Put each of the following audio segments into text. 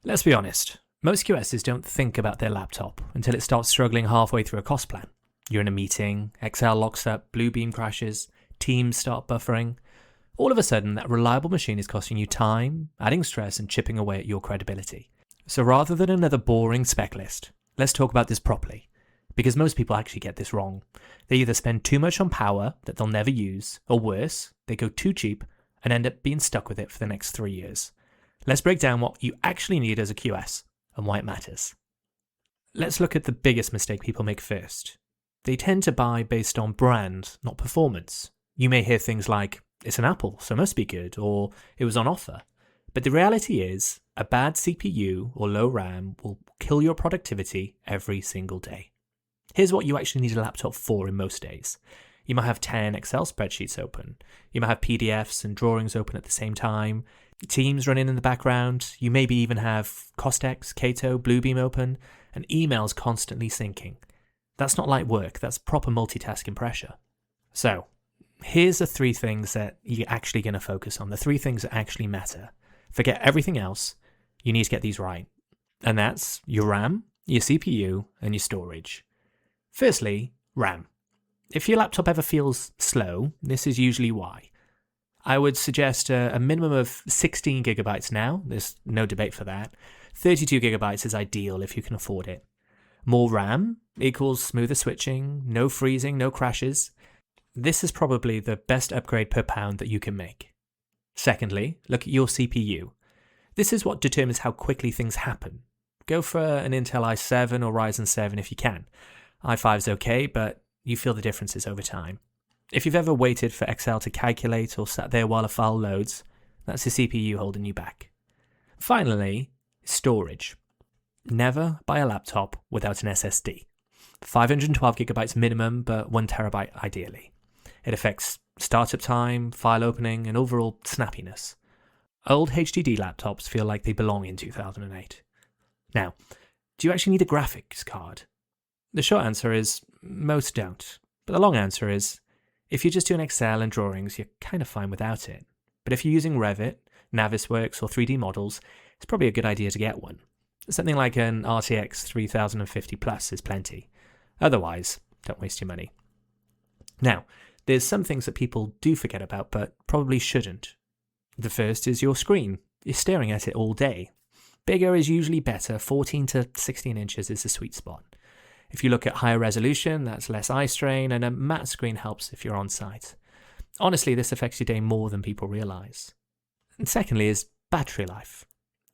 Let's be honest, most QSs don't think about their laptop until it starts struggling halfway through a cost plan. You're in a meeting, Excel locks up, Bluebeam crashes, Teams start buffering. All of a sudden, that reliable machine is costing you time, adding stress, and chipping away at your credibility. So rather than another boring spec list, let's talk about this properly. Because most people actually get this wrong. They either spend too much on power that they'll never use, or worse, they go too cheap and end up being stuck with it for the next 3 years. Let's break down what you actually need as a QS and why it matters. Let's look at the biggest mistake people make first. They tend to buy based on brand, not performance. You may hear things like, it's an Apple, so it must be good, or it was on offer. But the reality is, a bad CPU or low RAM will kill your productivity every single day. Here's what you actually need a laptop for in most days. You might have 10 Excel spreadsheets open. You might have PDFs and drawings open at the same time. Teams running in the background. You maybe even have Costex, Cato, Bluebeam open, and emails constantly syncing. That's not light work, that's proper multitasking pressure. So, here's the 3 things that you're actually going to focus on, the 3 things that actually matter. Forget everything else, you need to get these right. And that's your RAM, your CPU, and your storage. Firstly, RAM. If your laptop ever feels slow, this is usually why. I would suggest a minimum of 16 gigabytes now, there's no debate for that. 32 gigabytes is ideal if you can afford it. More RAM equals smoother switching, no freezing, no crashes. This is probably the best upgrade per pound that you can make. Secondly, look at your CPU. This is what determines how quickly things happen. Go for an Intel i7 or Ryzen 7 if you can. i5's okay, but you feel the differences over time. If you've ever waited for Excel to calculate or sat there while a file loads, that's the CPU holding you back. Finally, storage. Never buy a laptop without an SSD. 512 gigabytes minimum, but 1 terabyte ideally. It affects startup time, file opening, and overall snappiness. Old HDD laptops feel like they belong in 2008. Now, do you actually need a graphics card? The short answer is most don't, but the long answer is if you're just doing Excel and drawings, you're kind of fine without it. But if you're using Revit, Navisworks, or 3D models, it's probably a good idea to get one. Something like an RTX 3050 Plus is plenty. Otherwise, don't waste your money. Now, there's some things that people do forget about, but probably shouldn't. The first is your screen. You're staring at it all day. Bigger is usually better. 14 to 16 inches is the sweet spot. If you look at higher resolution, that's less eye strain, and a matte screen helps if you're on site. Honestly, this affects your day more than people realize. And secondly is battery life.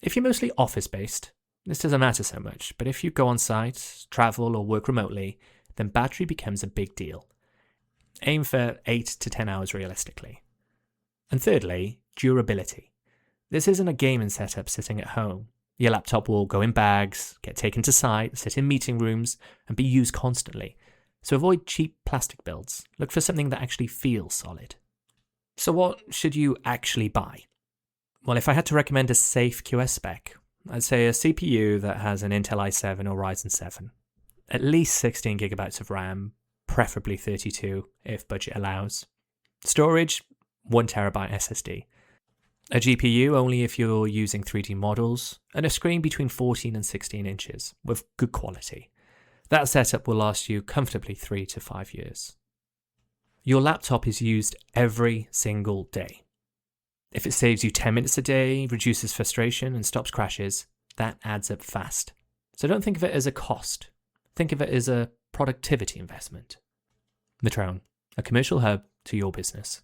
If you're mostly office-based, this doesn't matter so much, but if you go on site, travel, or work remotely, then battery becomes a big deal. Aim for 8 to 10 hours realistically. And thirdly, durability. This isn't a gaming setup sitting at home. Your laptop will go in bags, get taken to site, sit in meeting rooms, and be used constantly. So avoid cheap plastic builds. Look for something that actually feels solid. So what should you actually buy? Well, if I had to recommend a safe QS spec, I'd say a CPU that has an Intel i7 or Ryzen 7. At least 16 gigabytes of RAM, preferably 32 if budget allows. Storage, 1 terabyte SSD. A GPU only if you're using 3D models, and a screen between 14 and 16 inches with good quality. That setup will last you comfortably 3 to 5 years. Your laptop is used every single day. If it saves you 10 minutes a day, reduces frustration, and stops crashes, that adds up fast. So don't think of it as a cost. Think of it as a productivity investment. Metroun, a commercial hub to your business.